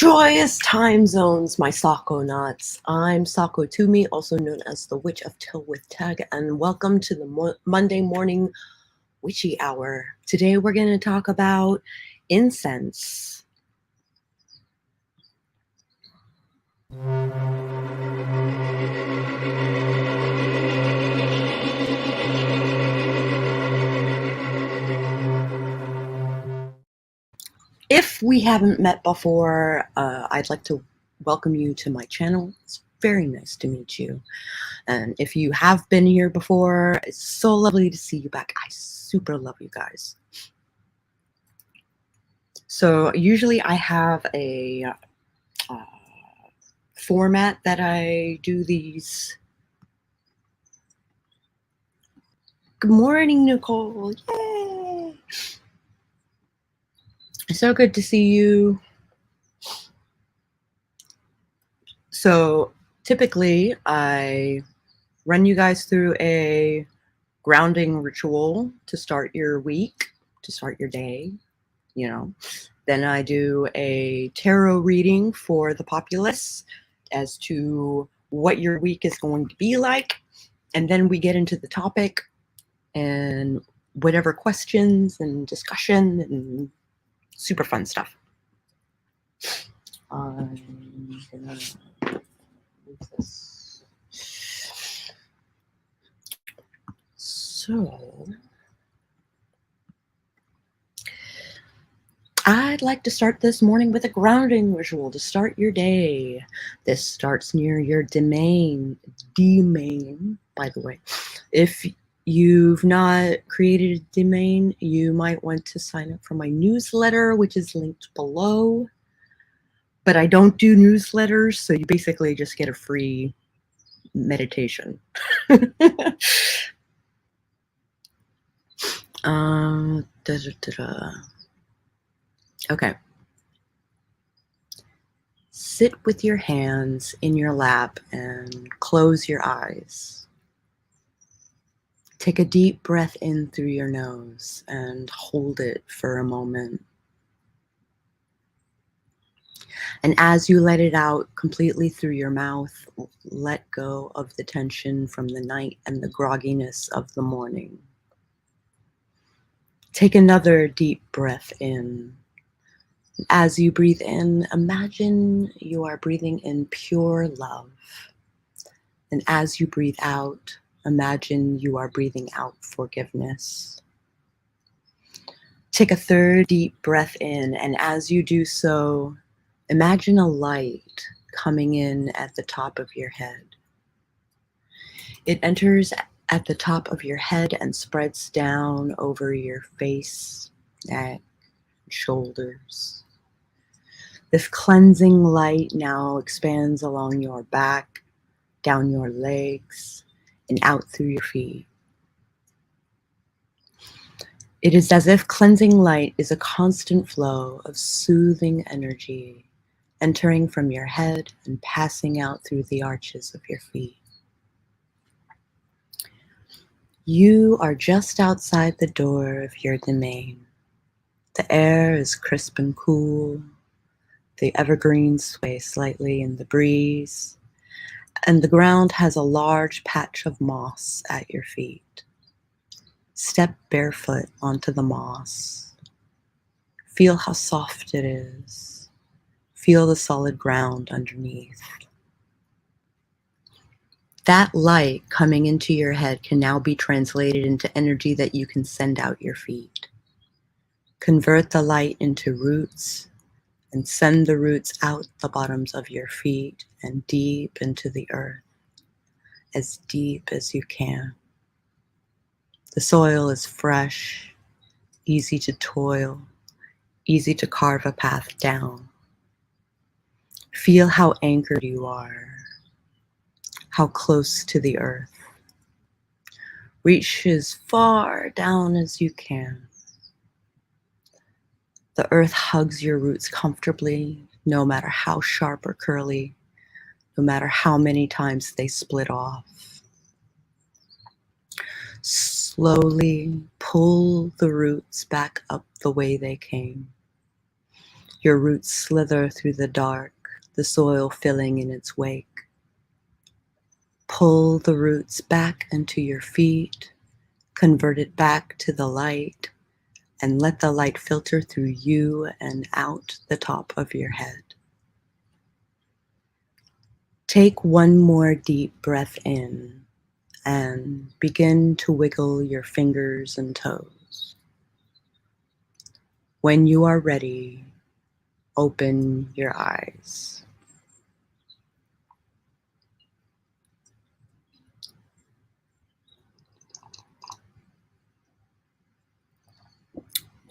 Joyous time zones, my Sakonauts. I'm Sako Tumi, also known as the Witch of Tylwyth Teg, and welcome to the Monday morning witchy hour. Today we're going to talk about incense. If we haven't met before, I'd like to welcome you to my channel. It's very nice to meet you. And if you have been here before, it's so lovely to see you back. I super love you guys. So usually I have a format that I do these. Good morning, Nicole. Yay! So good to see you. So typically I run you guys through a grounding ritual to start your week, to start your day, you know. Then I do a tarot reading for the populace as to what your week is going to be like. And then we get into the topic and whatever questions and discussion and super fun stuff. I'm gonna move this. So I'd like to start this morning with a grounding ritual to start your day. This starts near your domain, by the way. If you've not created a domain, you might want to sign up for my newsletter, which is linked below. But I don't do newsletters, so you basically just get a free meditation. Okay. Sit with your hands in your lap and close your eyes. Take a deep breath in through your nose and hold it for a moment. And as you let it out completely through your mouth, let go of the tension from the night and the grogginess of the morning. Take another deep breath in. As you breathe in, imagine you are breathing in pure love. And as you breathe out, imagine you are breathing out forgiveness. Take a third deep breath in, and as you do so, imagine a light coming in at the top of your head. It enters at the top of your head and spreads down over your face, neck, shoulders. This cleansing light now expands along your back, down your legs, and out through your feet. It is as if cleansing light is a constant flow of soothing energy entering from your head and passing out through the arches of your feet. You are just outside the door of your domain. The air is crisp and cool. The evergreens sway slightly in the breeze, and the ground has a large patch of moss at your feet. Step barefoot onto the moss. Feel how soft it is. Feel the solid ground underneath. That light coming into your head can now be translated into energy that you can send out your feet. Convert the light into roots and send the roots out the bottoms of your feet and deep into the earth, as deep as you can. The soil is fresh, easy to toil, easy to carve a path down. Feel how anchored you are, how close to the earth. Reach as far down as you can. The earth hugs your roots comfortably, no matter how sharp or curly, no matter how many times they split off. Slowly pull the roots back up the way they came. Your roots slither through the dark, the soil filling in its wake. Pull the roots back into your feet, convert it back to the light, and let the light filter through you and out the top of your head. Take one more deep breath in and begin to wiggle your fingers and toes. When you are ready, open your eyes.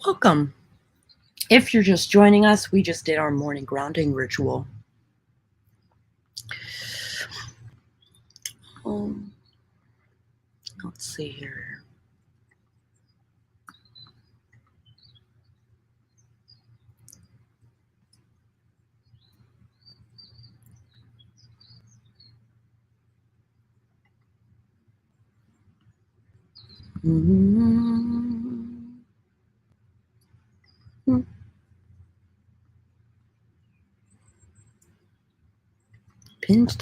Welcome. If you're just joining us, we just did our morning grounding ritual. Let's see here.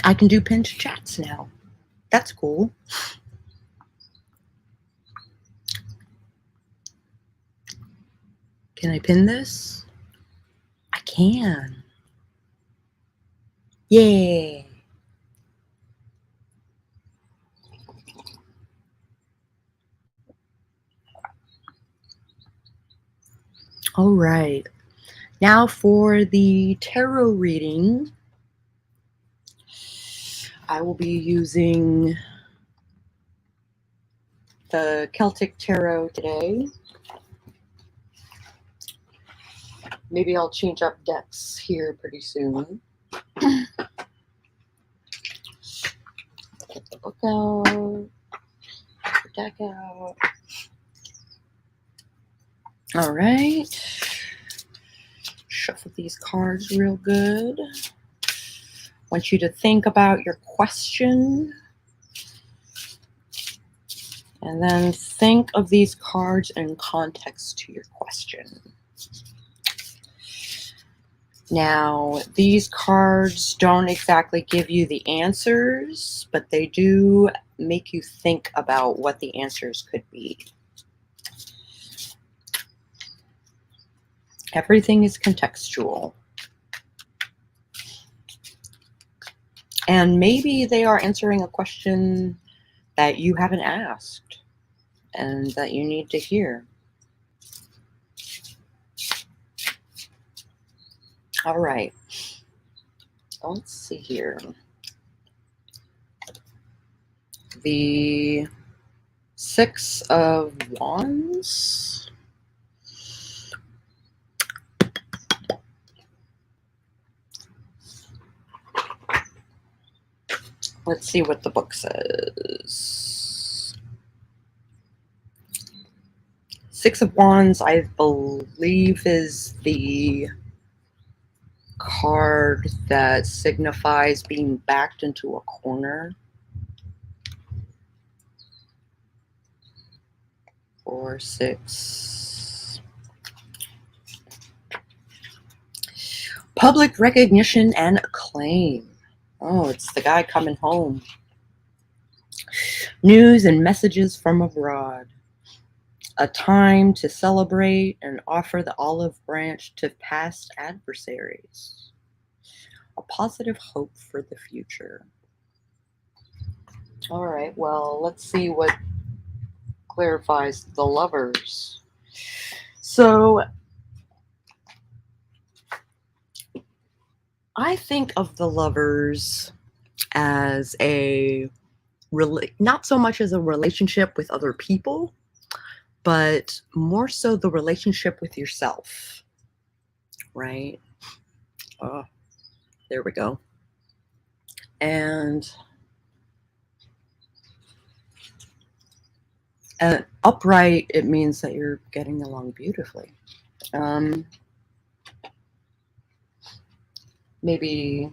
I can do pinned chats now. That's cool. Can I pin this? I can. Yeah. All right. Now for the tarot reading, I will be using the Celtic Tarot today. Maybe I'll change up decks here pretty soon. Get the book out, get the deck out. All right. Shuffle these cards real good. Want you to think about your question. And then think of these cards in context to your question. Now, these cards don't exactly give you the answers, but they do make you think about what the answers could be. Everything is contextual. And maybe they are answering a question that you haven't asked and that you need to hear. All right. Let's see here. The Six of Wands. Let's see what the book says. Six of Wands, I believe, is the card that signifies being backed into a corner. 4, 6. Public recognition and acclaim. Oh, it's the guy coming home. News and messages from abroad. A time to celebrate and offer the olive branch to past adversaries. A positive hope for the future. All right, well, let's see what clarifies the Lovers. So, I think of the Lovers as not so much as a relationship with other people, but more so the relationship with yourself, right? Oh, there we go. And upright, it means that you're getting along beautifully. Maybe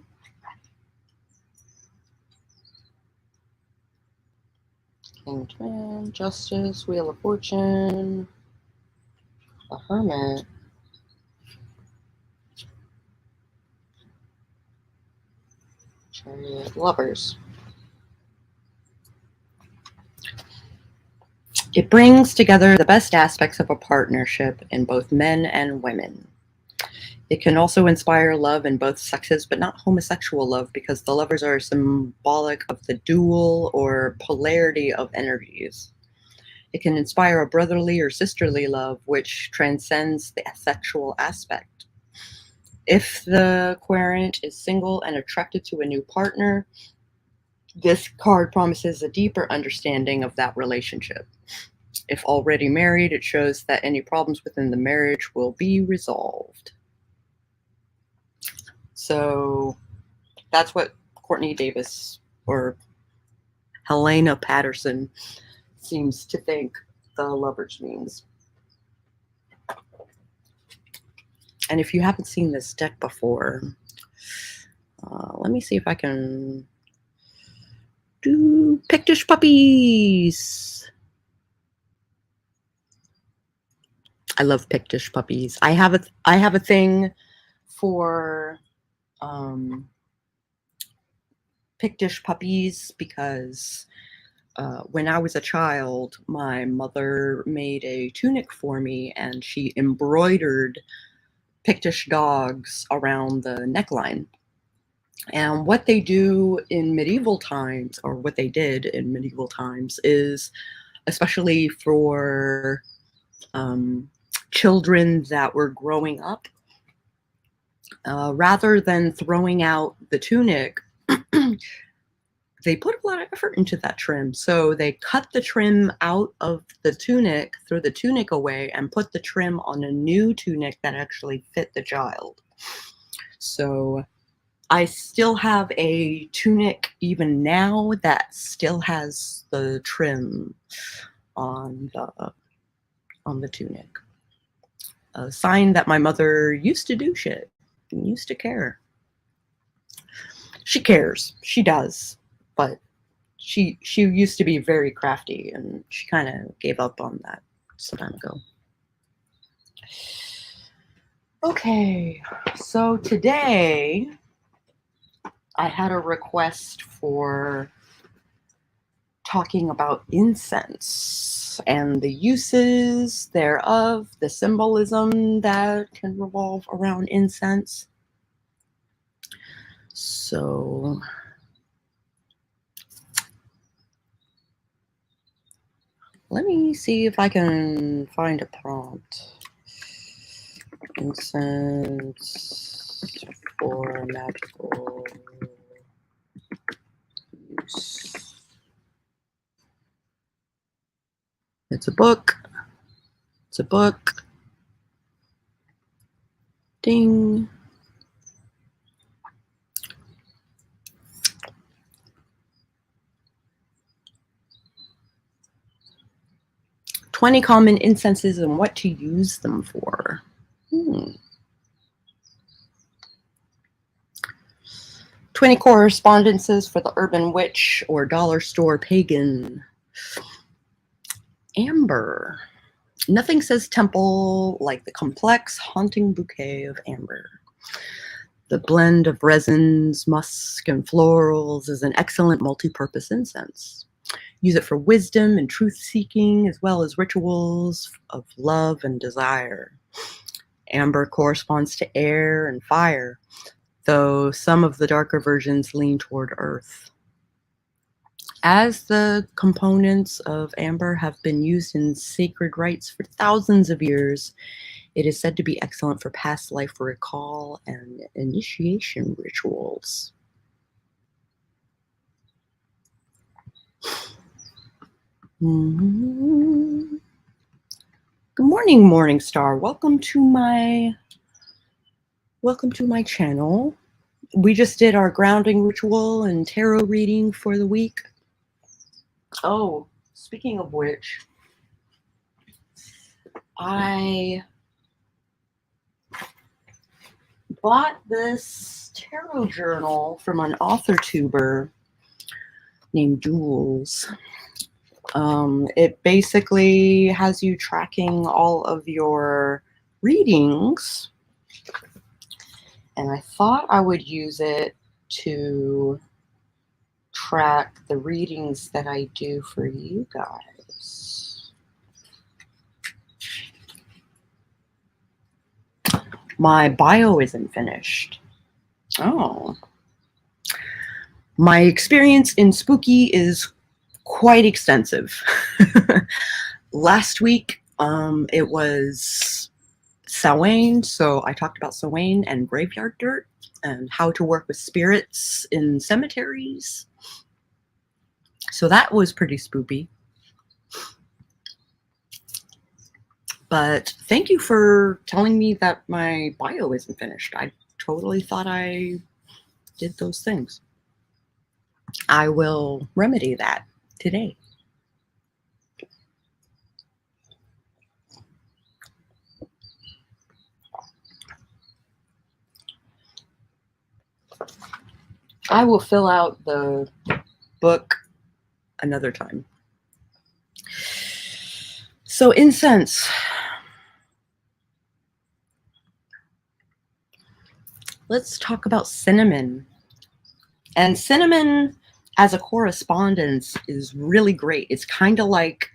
Hanged Man, Justice, Wheel of Fortune, a Hermit. lovers. It brings together the best aspects of a partnership in both men and women. It can also inspire love in both sexes, but not homosexual love, because the lovers are symbolic of the dual or polarity of energies. It can inspire a brotherly or sisterly love, which transcends the sexual aspect. If the querent is single and attracted to a new partner, this card promises a deeper understanding of that relationship. If already married, it shows that any problems within the marriage will be resolved. So that's what Courtney Davis or Helena Patterson seems to think the lovers means. And if you haven't seen this deck before, let me see if I can do Pictish puppies. I love Pictish puppies. I have a thing for Pictish puppies because when I was a child, my mother made a tunic for me, and she embroidered Pictish dogs around the neckline. And what they do in medieval times, or what they did in medieval times, is especially for children that were growing up, rather than throwing out the tunic, they put a lot of effort into that trim. So they cut the trim out of the tunic, threw the tunic away, and put the trim on a new tunic that actually fit the child. So I still have a tunic even now that still has the trim on the tunic. A sign that my mother used to do shit, used to care. She cares, she does, but she used to be very crafty, and she kind of gave up on that some time ago. Okay, so today I had a request for talking about incense and the uses thereof, the symbolism that can revolve around incense. So let me see if I can find a prompt. Incense for magical use. It's a book. It's a book. Ding. "20 common incenses and what to use them for." 20 correspondences for the urban witch or dollar store pagan. Amber. Nothing says temple like the complex, haunting bouquet of amber. The blend of resins, musk, and florals is an excellent multi-purpose incense. Use it for wisdom and truth-seeking, as well as rituals of love and desire. Amber corresponds to air and fire, though some of the darker versions lean toward earth. As the components of amber have been used in sacred rites for thousands of years, it is said to be excellent for past life recall and initiation rituals. Good morning, Morning Star. Welcome to my channel. We just did our grounding ritual and tarot reading for the week. Oh, speaking of which, I bought this tarot journal from an author tuber named Jules. It basically has you tracking all of your readings, and I thought I would use it to track the readings that I do for you guys. My bio isn't finished. Oh. My experience in spooky is quite extensive. Last week, it was Samhain, so I talked about Samhain and graveyard dirt and how to work with spirits in cemeteries. So that was pretty spooky. But thank you for telling me that my bio isn't finished. I totally thought I did those things. I will remedy that today. I will fill out the book another time. So incense. Let's talk about cinnamon. And cinnamon as a correspondence is really great. It's kind of like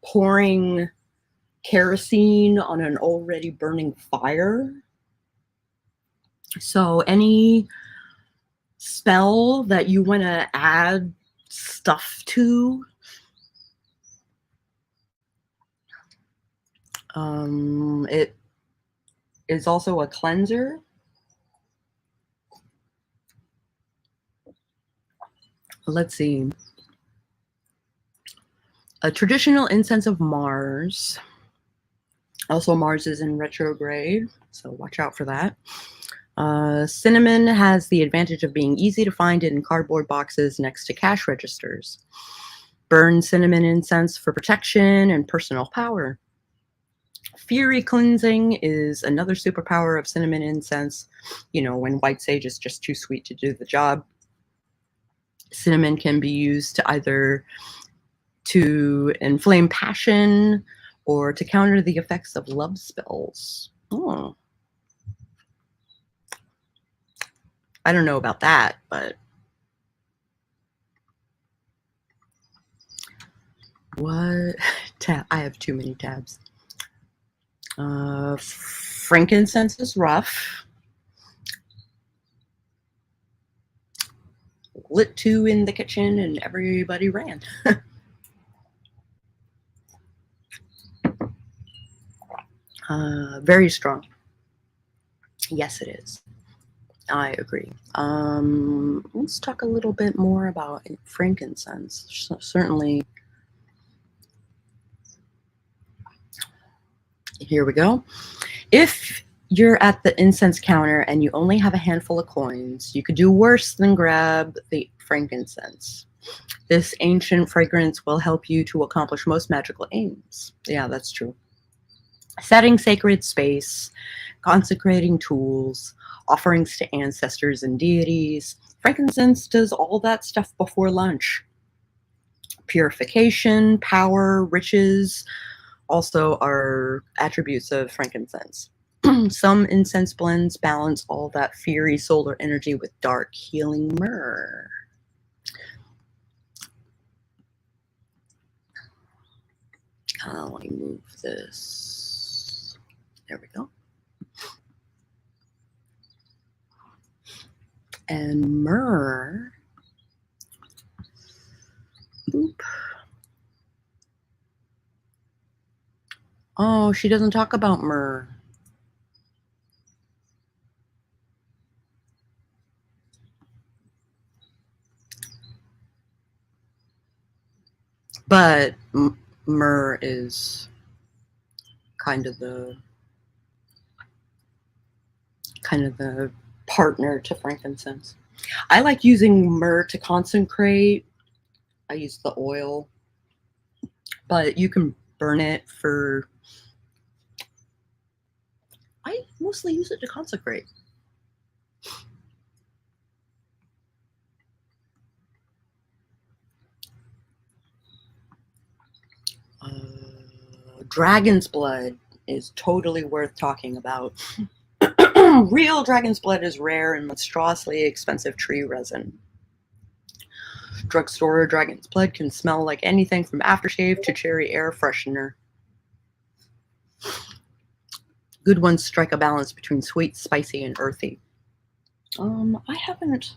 pouring kerosene on an already burning fire. So any spell that you want to add stuff to, it is also a cleanser. Let's see. A traditional incense of Mars. Also, Mars is in retrograde, so watch out for that. Cinnamon has the advantage of being easy to find in cardboard boxes next to cash registers. Burn cinnamon incense for protection and personal power. Fury cleansing is another superpower of cinnamon incense. You know, when white sage is just too sweet to do the job. Cinnamon can be used to either to inflame passion or to counter the effects of love spells. Oh. I don't know about that, but what tab? I have too many tabs. Frankincense is rough. Lit 2 in the kitchen and everybody ran. Very strong. Yes, it is. I agree. Let's talk a little bit more about frankincense. Certainly. Here we go. If you're at the incense counter and you only have a handful of coins, you could do worse than grab the frankincense. This ancient fragrance will help you to accomplish most magical aims. Yeah, that's true. Setting sacred space, consecrating tools, offerings to ancestors and deities. Frankincense does all that stuff before lunch. Purification, power, riches also are attributes of frankincense. Some incense blends balance all that fiery solar energy with dark, healing myrrh. Let me move this. There we go. And myrrh. Boop. Oh, she doesn't talk about myrrh. But myrrh is kind of the partner to frankincense. I like using myrrh to consecrate. I use the oil, but you can burn it for. I mostly use it to consecrate. Dragon's blood is totally worth talking about. Real dragon's blood is rare and monstrosely expensive tree resin. drugstore dragon's blood can smell like anything from aftershave to cherry air freshener. Good ones strike a balance between sweet, spicy, and earthy. I haven't.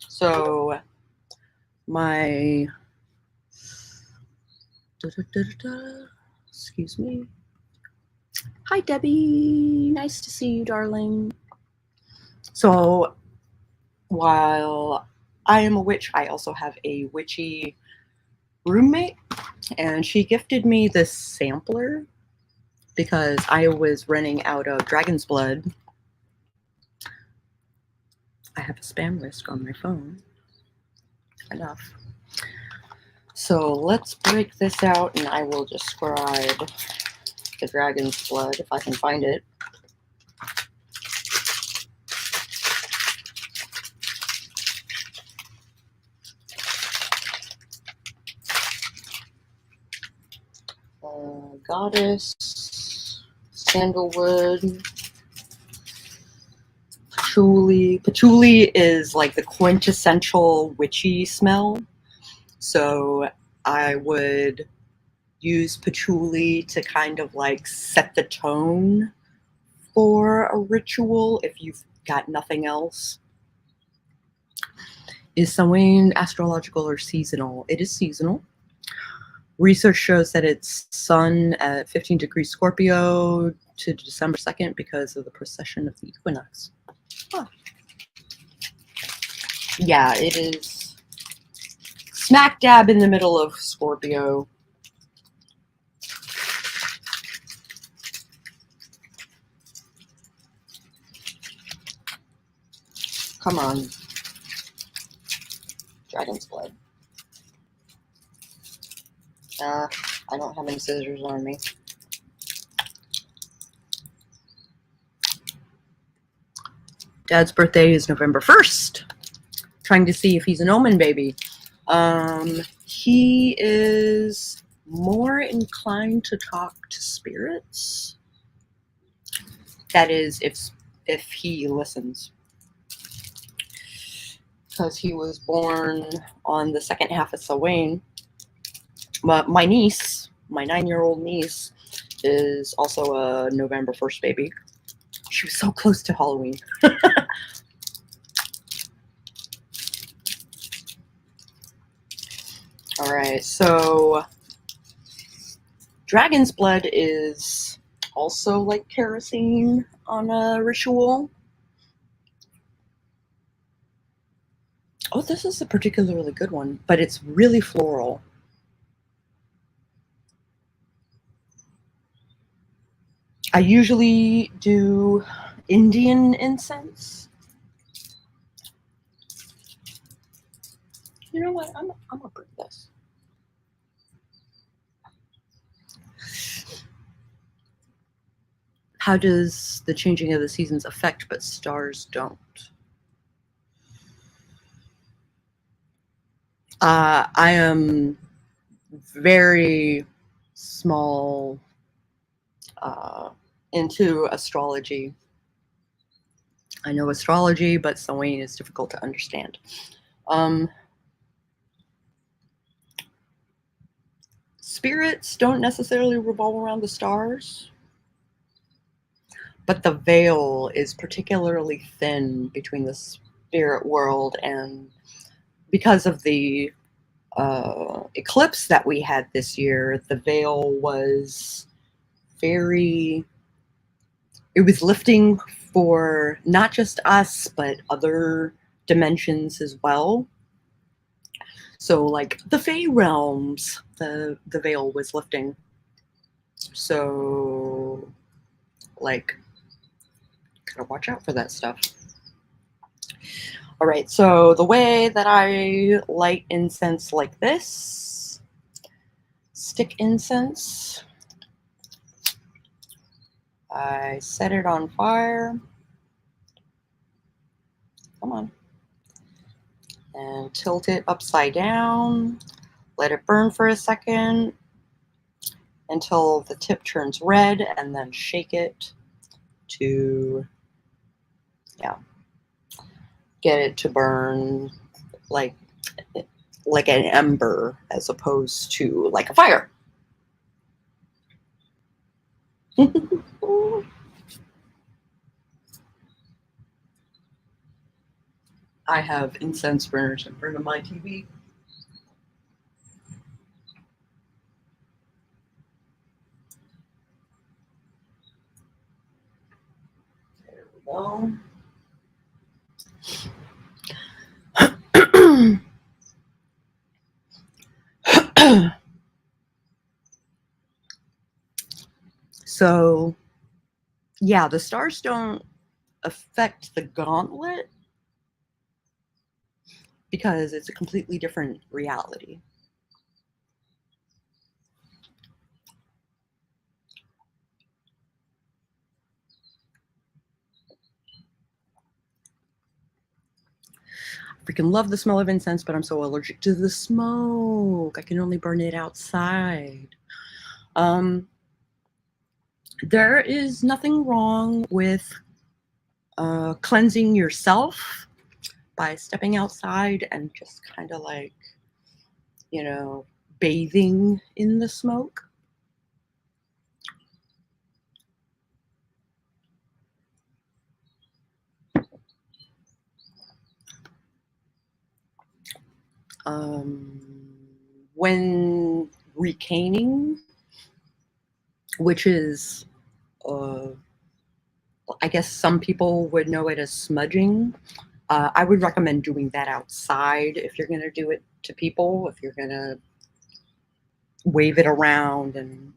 So my excuse me. Hi, Debbie. Nice to see you, darling. So while I am a witch, I also have a witchy roommate, and she gifted me this sampler because I was running out of dragon's blood. I have a spam risk on my phone. Enough. So let's break this out, and I will describe the dragon's blood if I can find it. Goddess, sandalwood, patchouli. Patchouli is like the quintessential witchy smell. So I would use patchouli to kind of like set the tone for a ritual if you've got nothing else. Is Samhain astrological or seasonal? It is seasonal. Research shows that it's sun at 15 degrees Scorpio to December 2nd because of the precession of the equinox. Huh. Yeah, it is smack dab in the middle of Scorpio. Come on. Dragon's blood. I don't have any scissors on me. Dad's birthday is November 1st. Trying to see if he's an omen baby. He is more inclined to talk to spirits. That is, if he listens. Because he was born on the second half of Samhain. My niece, my 9-year-old niece, is also a November 1st baby. She was so close to Halloween. All right, so dragon's blood is also like kerosene on a ritual. Oh, this is a particularly good one, but it's really floral. I usually do Indian incense. You know what? I'm gonna bring this. How does the changing of the seasons affect, but stars don't? I am very small into astrology. I know astrology, but Samhain is difficult to understand. Spirits don't necessarily revolve around the stars, but the veil is particularly thin between the spirit world, and because of the eclipse that we had this year, the veil was it was lifting for not just us, but other dimensions as well. So like the Fey realms, the veil was lifting. So like, gotta watch out for that stuff. All right, so the way that I light incense like this, stick incense, I set it on fire. Come on. And tilt it upside down. Let it burn for a second until the tip turns red, and then shake it to, get it to burn like like an ember as opposed to like a fire. I have incense burners in front of my TV. There we go. So, yeah, the stars don't affect the gauntlet because it's a completely different reality. I freaking love the smell of incense, but I'm so allergic to the smoke. I can only burn it outside. There is nothing wrong with cleansing yourself by stepping outside and just kind of like, you know, bathing in the smoke. When recaning, which is, I guess some people would know it as smudging. I would recommend doing that outside if you're going to do it to people, if you're going to wave it around and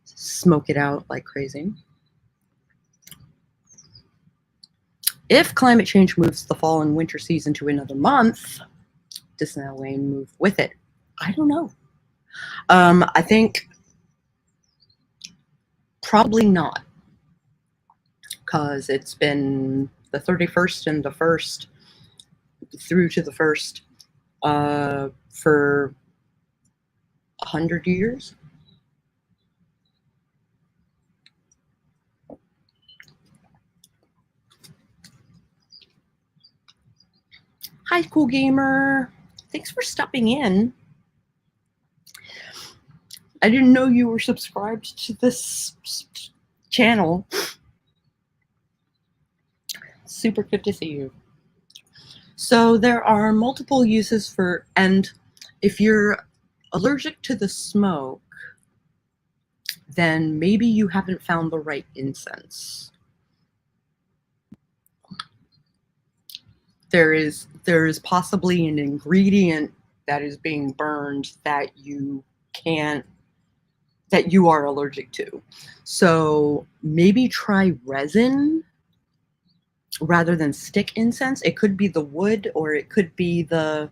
smoke it out like crazy. If climate change moves the fall and winter season to another month, does that rain move with it? I don't know. I think probably not, because it's been the 31st and the 1st through to the 1st for 100 years. Hi, Cool Gamer. Thanks for stopping in. I didn't know you were subscribed to this channel. Super good to see you. So there are multiple uses for, and if you're allergic to the smoke, then maybe you haven't found the right incense. There is possibly an ingredient that is being burned that you are allergic to. So maybe try resin rather than stick incense. It could be the wood, or it could be the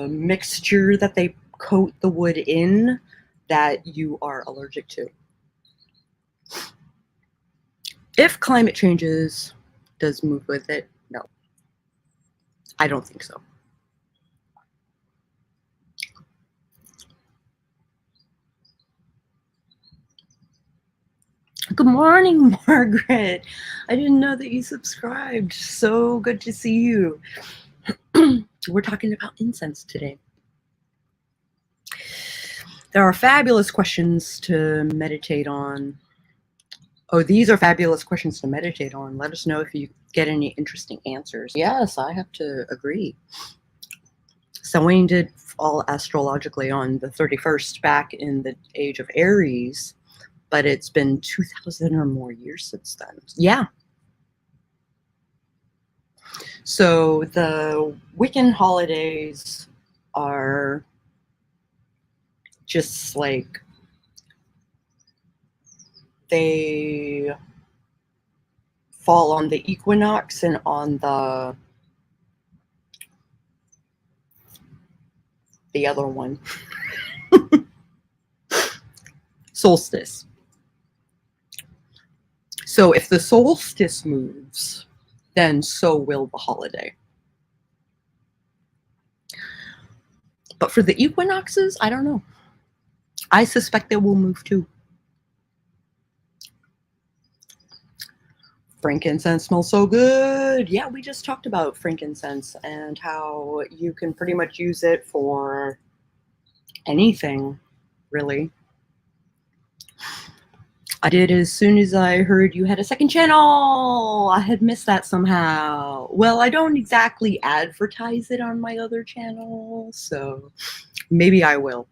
mixture that they coat the wood in that you are allergic to. If climate changes does move with it, no. I don't think so. Good morning, Margaret. I didn't know that you subscribed. So good to see you. We're talking about incense today. There are fabulous questions to meditate on. Oh, these are fabulous questions to meditate on. Let us know if you get any interesting answers. Yes, I have to agree. Samhain did fall astrologically on the 31st back in the age of Aries, but it's been 2,000 or more years since then. Yeah. So the Wiccan holidays are just like, they fall on the equinox and on the other one. Solstice. So if the solstice moves, then so will the holiday. But for the equinoxes, I don't know. I suspect they will move too. Frankincense smells so good. Yeah, we just talked about frankincense and how you can pretty much use it for anything, really. I did as soon as I heard you had a second channel. I had missed that somehow. Well, I don't exactly advertise it on my other channel, so maybe I will.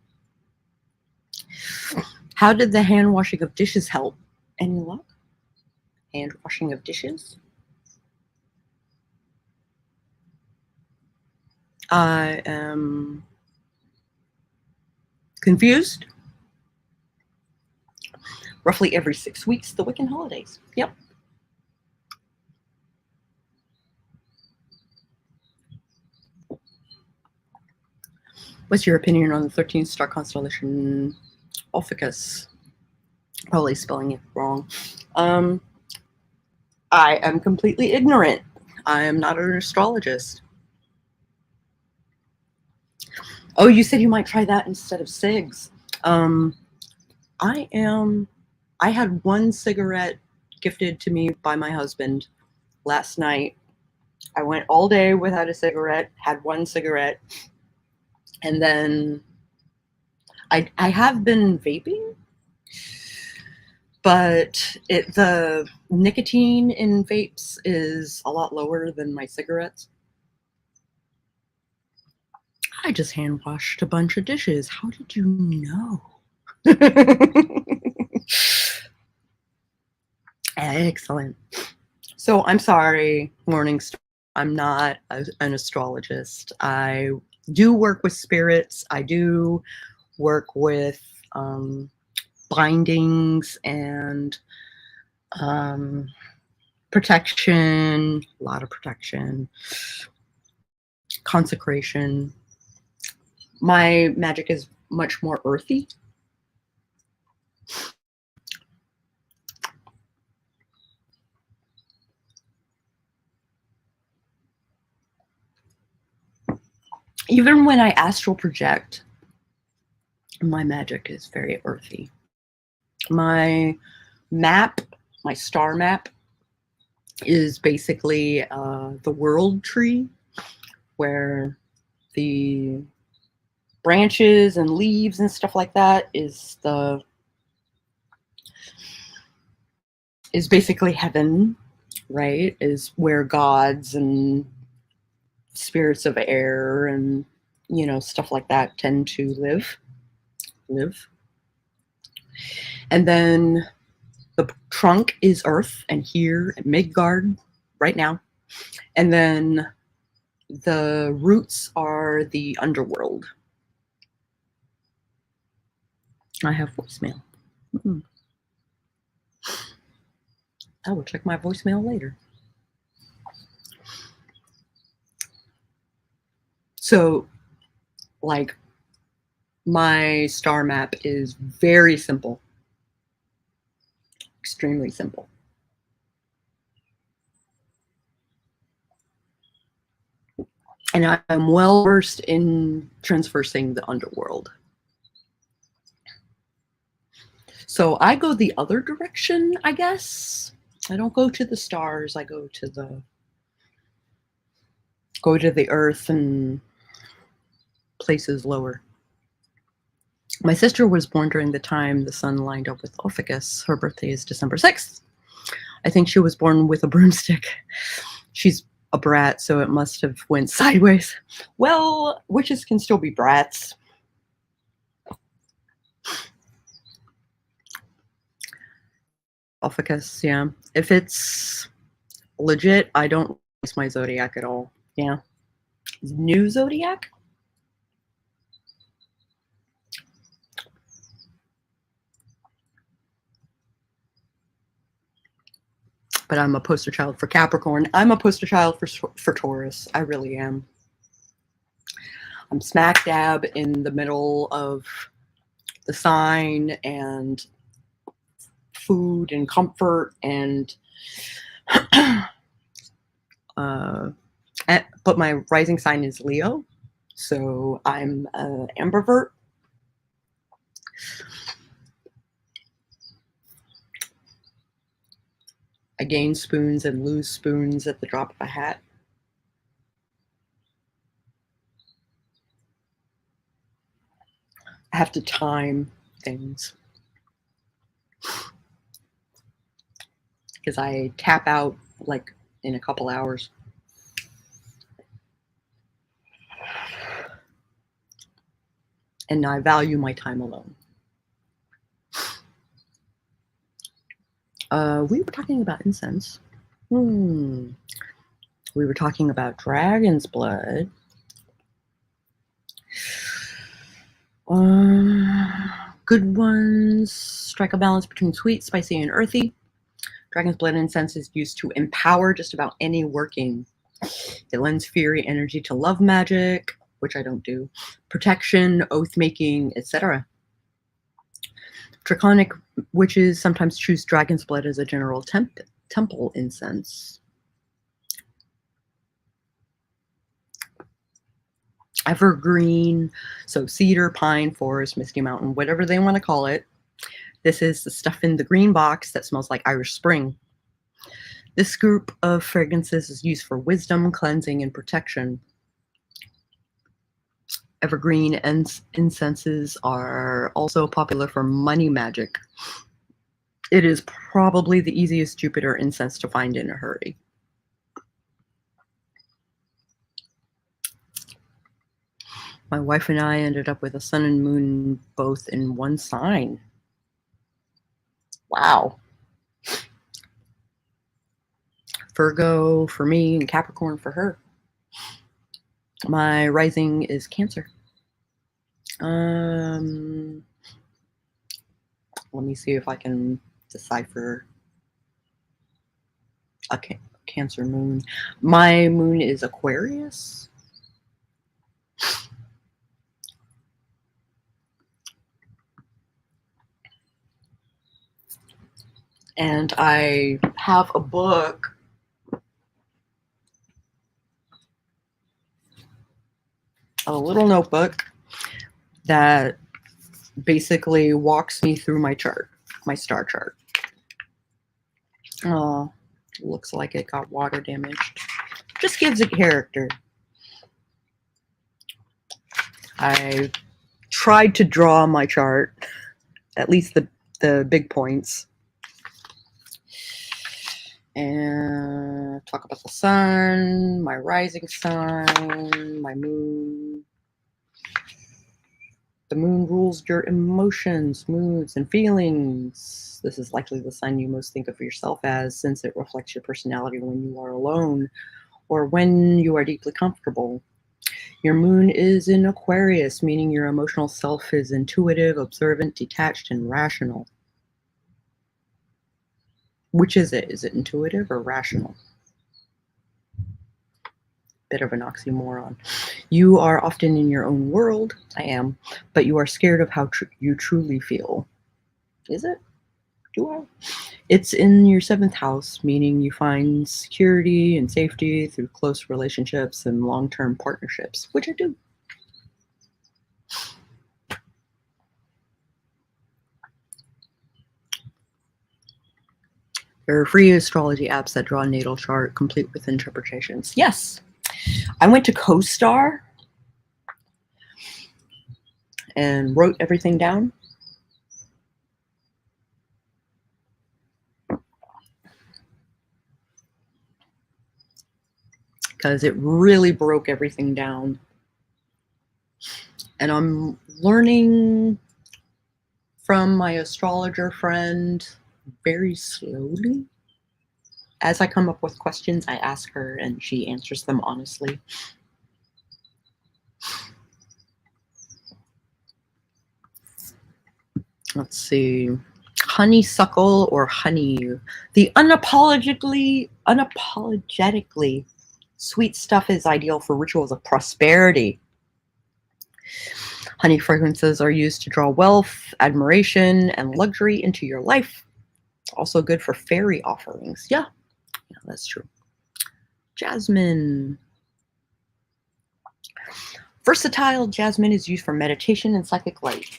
How did the hand washing of dishes help? Any luck? Hand washing of dishes? I am confused. Roughly every 6 weeks, the Wiccan holidays. Yep. What's your opinion on the 13th star constellation Ophiuchus? Probably spelling it wrong. I am completely ignorant. I am not an astrologist. Oh, you said you might try that instead of cigs. I had one cigarette gifted to me by my husband last night. I went all day without a cigarette, had one cigarette, and then I have been vaping, but the nicotine in vapes is a lot lower than my cigarettes. I just hand washed a bunch of dishes. How did you know? Excellent. So I'm sorry, Morningstar. I'm not an astrologist. I do work with spirits. I do work with bindings and protection, a lot of protection, consecration. My magic is much more earthy. Even when I astral project, my magic is very earthy. My map, my star map, is basically the world tree, where the branches and leaves and stuff like that is basically heaven, right? Is where gods and spirits of air and stuff like that tend to live. And then the trunk is earth, and here at Midgard right now. And then the roots are the underworld. I have voicemail. I will check my voicemail later. So, like, my star map is very simple. Extremely simple. And I'm well versed in transversing the underworld. So I go the other direction, I guess. I don't go to the stars. I go to the earth and places lower. My sister was born during the time the sun lined up with Ophiuchus. Her birthday is December 6th. I think she was born with a broomstick. She's a brat, so it must have went sideways. Well, witches can still be brats. Ophiuchus, yeah. If it's legit, I don't use my zodiac at all. Yeah. New zodiac? But I'm a poster child for Capricorn. I'm a poster child for Taurus. I really am. I'm smack dab in the middle of the sign and food and comfort and but my rising sign is Leo, so I'm an ambivert. I gain spoons and lose spoons at the drop of a hat. I have to time things because I tap out like in a couple hours. And I value my time alone. We were talking about incense. We were talking about dragon's blood. Good ones strike a balance between sweet, spicy, and earthy. Dragon's blood incense is used to empower just about any working. It lends fiery energy to love magic, which I don't do, protection, oath making, etc. Draconic witches sometimes choose dragon's blood as a general temple incense. Evergreen, so cedar, pine, forest, misty mountain, whatever they want to call it. This is the stuff in the green box that smells like Irish Spring. This group of fragrances is used for wisdom, cleansing, and protection. Evergreen incenses are also popular for money magic. It is probably the easiest Jupiter incense to find in a hurry. My wife and I ended up with a sun and moon both in one sign. Wow. Virgo for me and Capricorn for her. My rising is Cancer. Let me see if I can decipher a Cancer moon. My moon is Aquarius. And I have a book a little notebook that basically walks me through my chart, my star chart. Oh, looks like it got water damaged. Just gives it character. I tried to draw my chart, at least the big points. And talk about the sun, my rising sign, my moon. The moon rules your emotions, moods, and feelings. This is likely the sign you most think of yourself as, since it reflects your personality when you are alone or when you are deeply comfortable. Your moon is in Aquarius, meaning your emotional self is intuitive, observant, detached, and rational. Which is it? Is it intuitive or rational? Bit of an oxymoron. You are often in your own world. I am. But you are scared of how you truly feel. Is it? Do I? It's in your 7th house, meaning you find security and safety through close relationships and long-term partnerships, which I do. There are free astrology apps that draw a natal chart complete with interpretations. Yes. I went to CoStar and wrote everything down. Because it really broke everything down. And I'm learning from my astrologer friend very slowly. As I come up with questions, I ask her and she answers them honestly. Let's see. Honeysuckle or honey. The unapologetically sweet stuff is ideal for rituals of prosperity. Honey fragrances are used to draw wealth, admiration, and luxury into your life. Also good for fairy offerings. Yeah, that's true. Jasmine. Versatile jasmine is used for meditation and psychic light.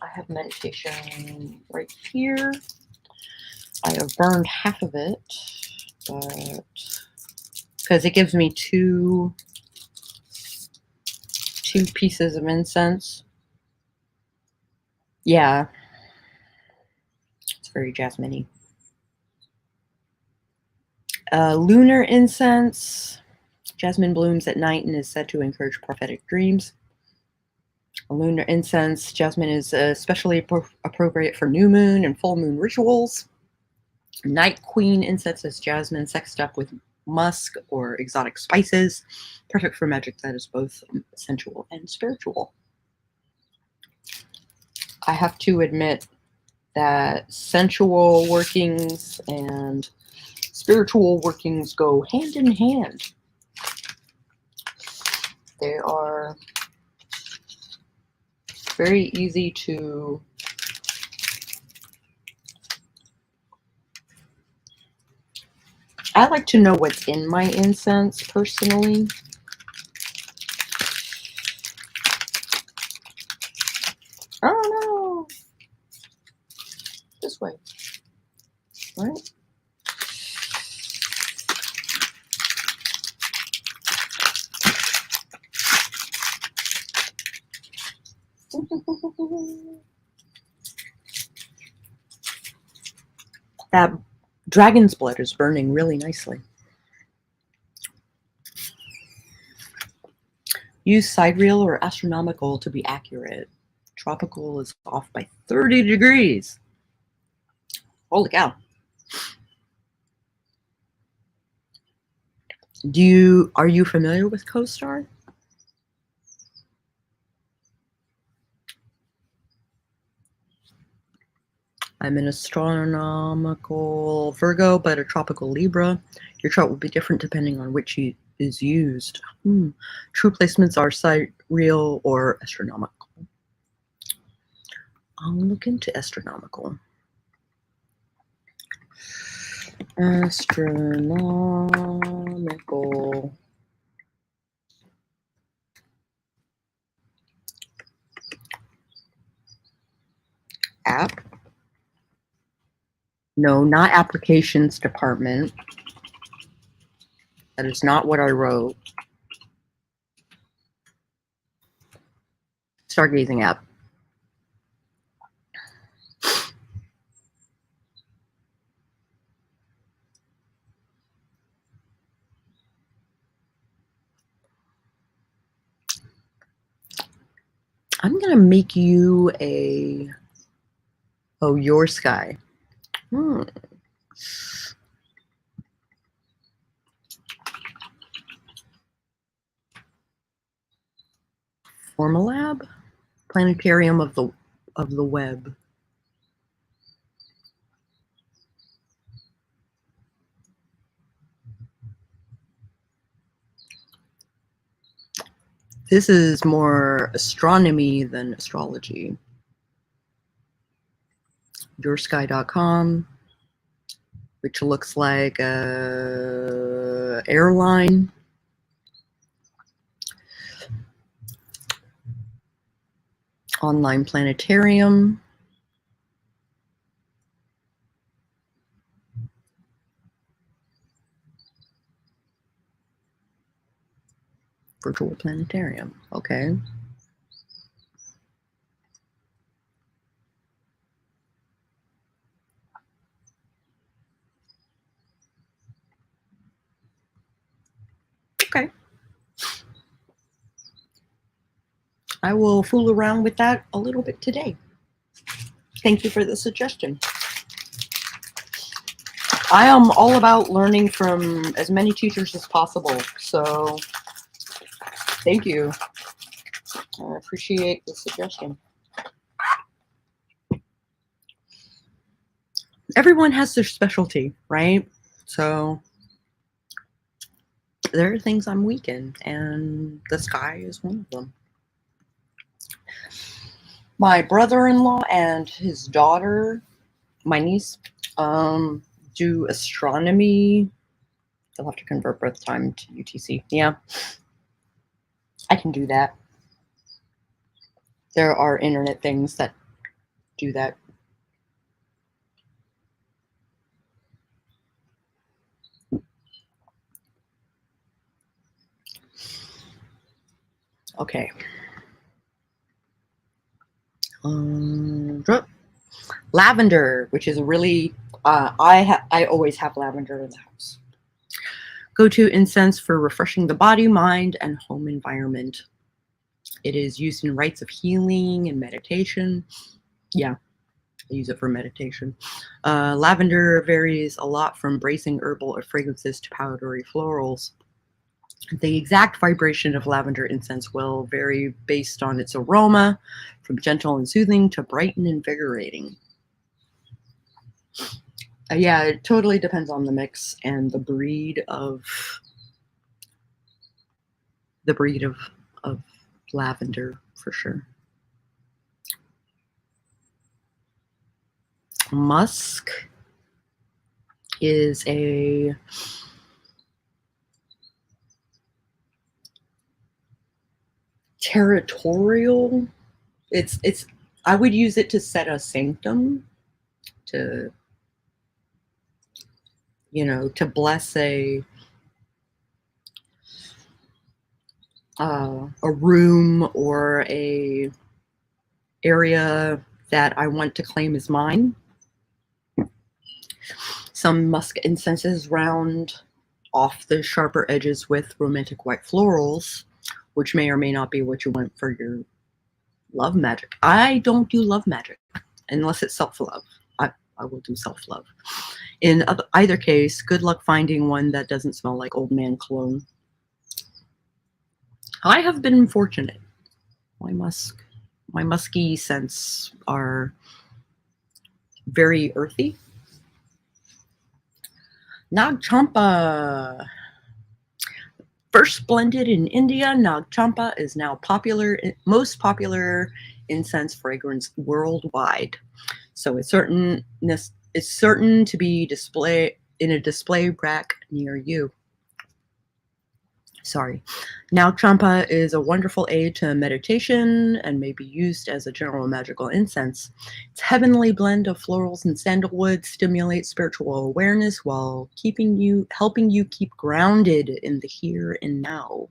I have meditation right here. I have burned half of it, but because it gives me two pieces of incense. Yeah, it's very jasmine-y. Lunar incense. Jasmine blooms at night and is said to encourage prophetic dreams. Lunar incense. Jasmine is especially appropriate for new moon and full moon rituals. Night Queen incense is jasmine sexed up with musk or exotic spices. Perfect for magic that is both sensual and spiritual. I have to admit that sensual workings and spiritual workings go hand in hand. They are very easy to I like to know what's in my incense personally. Oh no! This way. Right? That dragon's blood is burning really nicely. Use sidereal or astronomical to be accurate. Tropical is off by 30 degrees. Holy cow. Are you familiar with CoStar? I'm an astronomical Virgo, but a tropical Libra. Your chart will be different depending on which is used. True placements are sidereal or astronomical. I'll look into astronomical. Astronomical. App. No, not applications department. That is not what I wrote. Stargazing app. I'm going to make you a... Oh, your sky. Formulab? Planetarium of the web. This is more astronomy than astrology. Yoursky.com, which looks like a airline. Online planetarium. Virtual planetarium. Okay. Okay. I will fool around with that a little bit today. Thank you for the suggestion. I am all about learning from as many teachers as possible, so thank you. I appreciate the suggestion. Everyone has their specialty, right? So there are things I'm weak in, and the sky is one of them. My brother-in-law and his daughter, my niece, do astronomy. They'll have to convert birth time to UTC. Yeah, I can do that. There are internet things that do that. Okay. Lavender, which is a really, I always have lavender in the house. Go-to incense for refreshing the body, mind, and home environment. It is used in rites of healing and meditation. Yeah, I use it for meditation. Lavender varies a lot from bracing herbal or fragrances to powdery florals. The exact vibration of lavender incense will vary based on its aroma, from gentle and soothing to bright and invigorating. Yeah, it totally depends on the mix and the breed of lavender, for sure. Musk is a territorial. It's I would use it to set a sanctum, to, you know, to bless a room or a area that I want to claim as mine. Some musk incenses round off the sharper edges with romantic white florals, which may or may not be what you want for your love magic. I don't do love magic unless it's self-love. I will do self-love. In either case, good luck finding one that doesn't smell like old man cologne. I have been fortunate. My musky scents are very earthy. Nag Champa. First blended in India, Nag Champa is now most popular incense fragrance worldwide. So it's certain to be displayed in a display rack near you. Sorry. Nag Champa is a wonderful aid to meditation and may be used as a general magical incense. Its heavenly blend of florals and sandalwood stimulates spiritual awareness while helping you keep grounded in the here and now.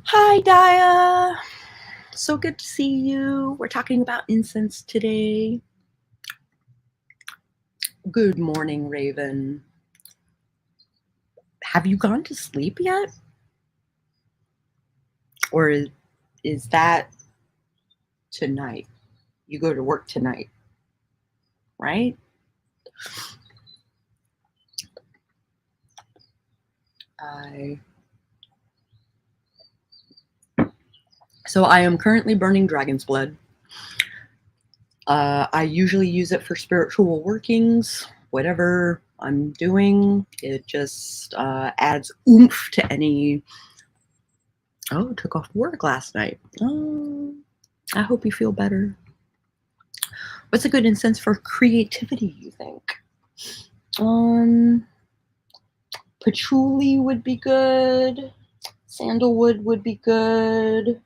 Hi, Dia. So good to see you. We're talking about incense today. Good morning, Raven. Have you gone to sleep yet? Or is that tonight? You go to work tonight, right? So I am currently burning dragon's blood. I usually use it for spiritual workings, whatever I'm doing. It just adds oomph to any... Oh, took off work last night. Oh, I hope you feel better. What's a good incense for creativity, you think? Patchouli would be good. Sandalwood would be good.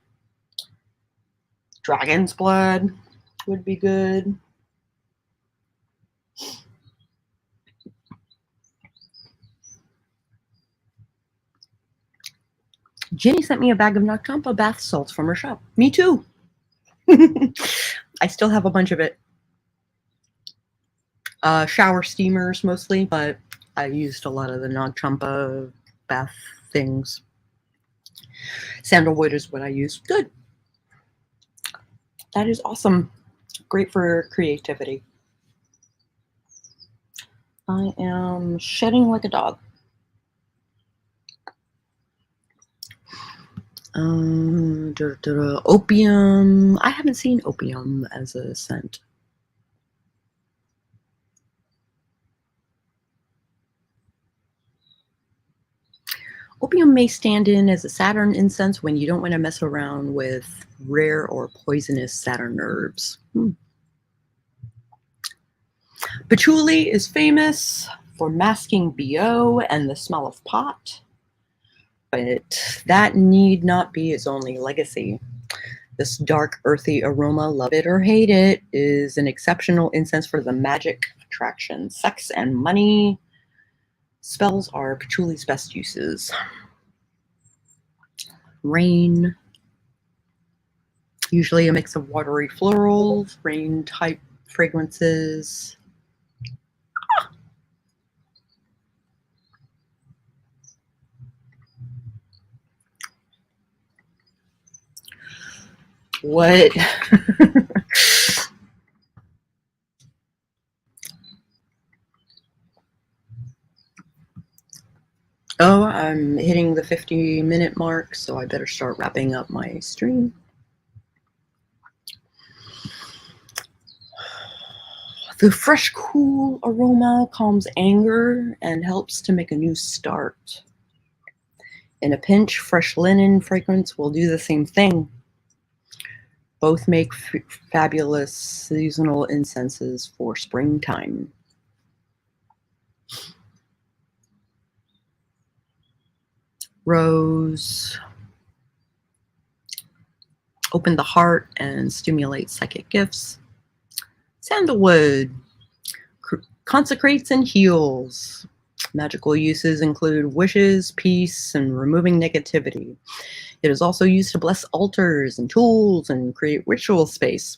Dragon's blood would be good. Jenny sent me a bag of Nag Champa bath salts from her shop. Me too. I still have a bunch of it. Shower steamers mostly, but I used a lot of the Nag Champa bath things. Sandalwood is what I use. Good. That is awesome. Great for creativity. I am shedding like a dog. Opium. I haven't seen opium as a scent. Opium may stand in as a Saturn incense when you don't want to mess around with rare or poisonous Saturn herbs. Patchouli is famous for masking BO and the smell of pot, but that need not be its only legacy. This dark, earthy aroma, love it or hate it, is an exceptional incense for the magic attraction, sex and money, Spells are patchouli's best uses. Rain, usually a mix of watery florals, rain-type fragrances. What? Oh, I'm hitting the 50-minute mark, so I better start wrapping up my stream. The fresh, cool aroma calms anger and helps to make a new start. In a pinch, fresh linen fragrance will do the same thing. Both make fabulous seasonal incenses for springtime. Rose, open the heart and stimulate psychic gifts. Sandalwood, consecrates and heals. Magical uses include wishes, peace, and removing negativity. It is also used to bless altars and tools and create ritual space.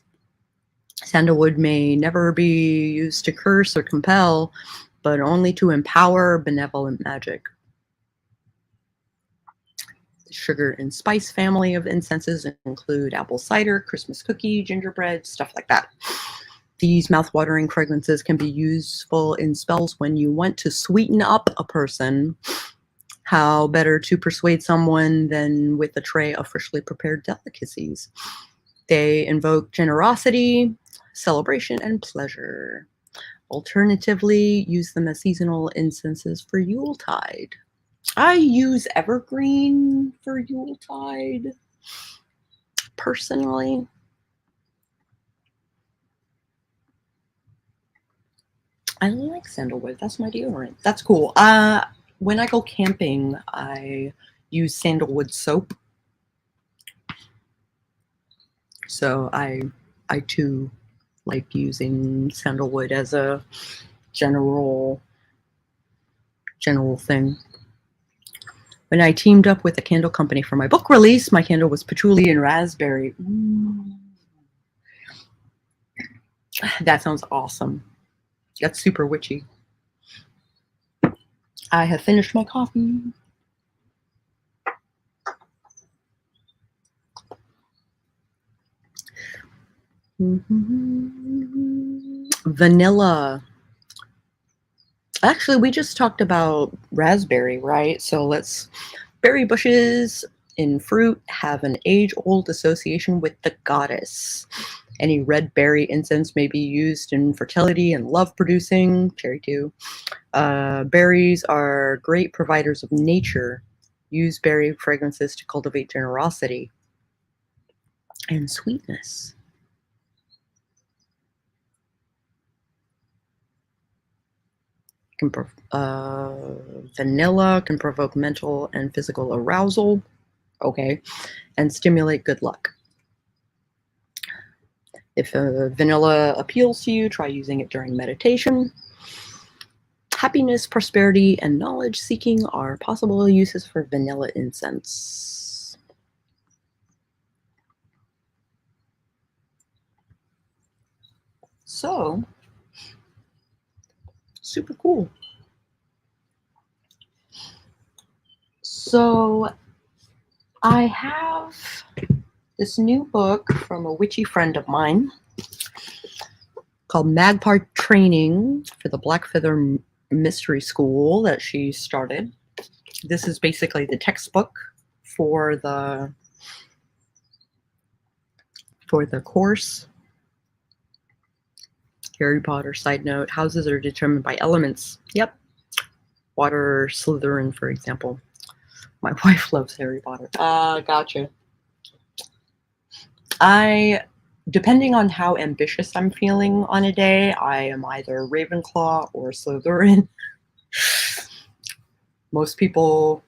Sandalwood may never be used to curse or compel, but only to empower benevolent magic. The sugar and spice family of incenses include apple cider, Christmas cookie, gingerbread, stuff like that. These mouth-watering fragrances can be useful in spells when you want to sweeten up a person. How better to persuade someone than with a tray of freshly prepared delicacies? They invoke generosity, celebration, and pleasure. Alternatively, use them as seasonal incenses for Yuletide. I use evergreen for Yuletide, personally. I like sandalwood. That's my deodorant. That's cool. When I go camping, I use sandalwood soap. So I too like using sandalwood as a general thing. When I teamed up with a candle company for my book release, my candle was patchouli and raspberry. That sounds awesome. That's super witchy. I have finished my coffee. Vanilla. Actually, we just talked about raspberry, right? So berry bushes in fruit have an age-old association with the goddess. Any red berry incense may be used in fertility and love producing. Cherry too. Berries are great providers of nature. Use berry fragrances to cultivate generosity and sweetness. Vanilla can provoke mental and physical arousal, okay, and stimulate good luck. If vanilla appeals to you, try using it during meditation. Happiness, prosperity, and knowledge seeking are possible uses for vanilla incense. So, super cool. So, I have this new book from a witchy friend of mine called Magpie Training for the Black Feather Mystery School that she started. This is basically the textbook for the course. Harry Potter side note, houses are determined by elements. Yep. Water, Slytherin, for example. My wife loves Harry Potter. Gotcha. Depending on how ambitious I'm feeling on a day, I am either Ravenclaw or Slytherin. Most people,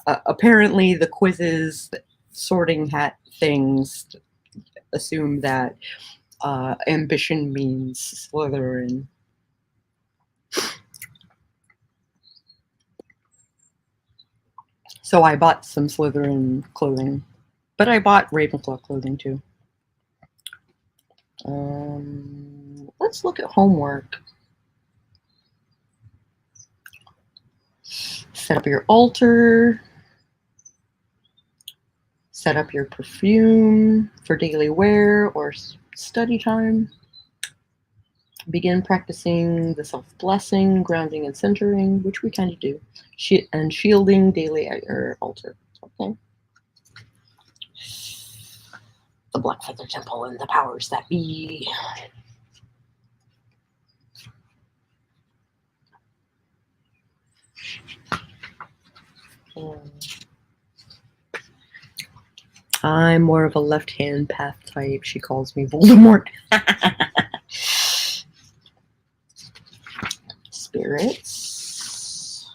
apparently the quizzes, sorting hat things, assume that ambition means Slytherin. So I bought some Slytherin clothing, but I bought Ravenclaw clothing too. Let's look at homework. Set up your altar. Set up your perfume for daily wear or study time. Begin practicing the self-blessing, grounding, and centering, which we kind of do, and shielding daily at your altar. Okay. The Black Feather Temple and the powers that be. I'm more of a left-hand path type. She calls me Voldemort. Spirits.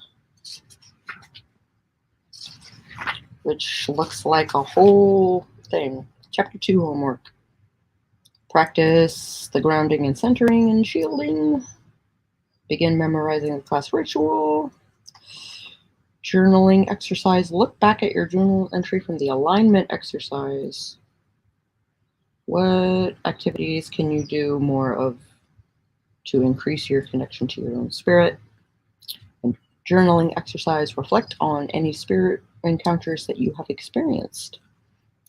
Which looks like a whole thing. Chapter 2 homework. Practice the grounding and centering and shielding. Begin memorizing the class ritual. Journaling exercise. Look back at your journal entry from the alignment exercise. What activities can you do more of to increase your connection to your own spirit? And journaling exercise. Reflect on any spirit encounters that you have experienced.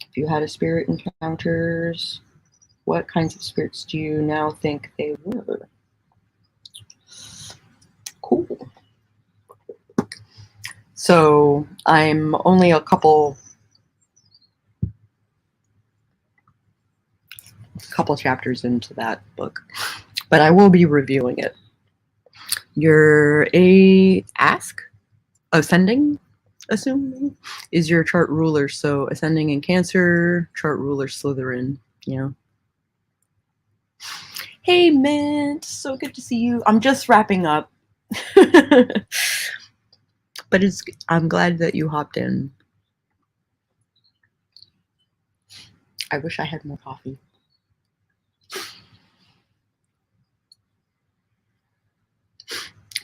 If you had a spirit encounters, what kinds of spirits do you now think they were? Cool. So I'm only a couple chapters into that book, but I will be reviewing it. Your ascending, assuming, is your chart ruler. So ascending in Cancer, chart ruler Slytherin. Yeah. Hey, Mint, so good to see you. I'm just wrapping up. But I'm glad that you hopped in. I wish I had more coffee.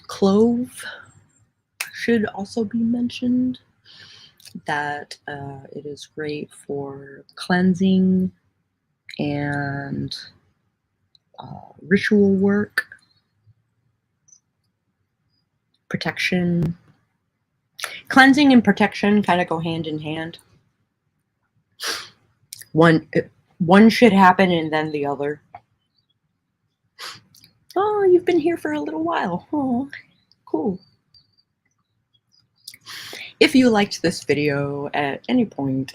Clove should also be mentioned, that it is great for cleansing and ritual work, protection. Cleansing and protection kind of go hand in hand. One should happen and then the other. Oh, you've been here for a little while. Oh, cool. If you liked this video at any point,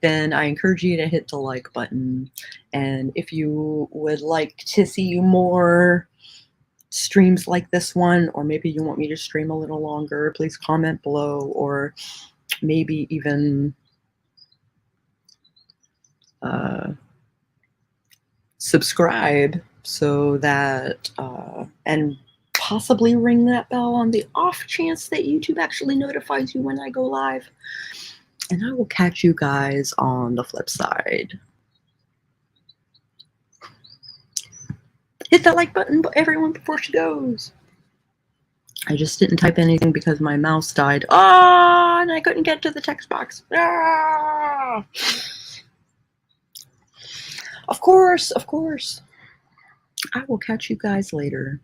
then I encourage you to hit the like button. And if you would like to see more streams like this one, or maybe you want me to stream a little longer, please comment below, or maybe even subscribe so that and possibly ring that bell on the off chance that YouTube actually notifies you when I go live. And I will catch you guys on the flip side. Hit that like button, everyone, before she goes. I just didn't type anything because my mouse died. Ah, and I couldn't get to the text box. Ah! Of course. I will catch you guys later.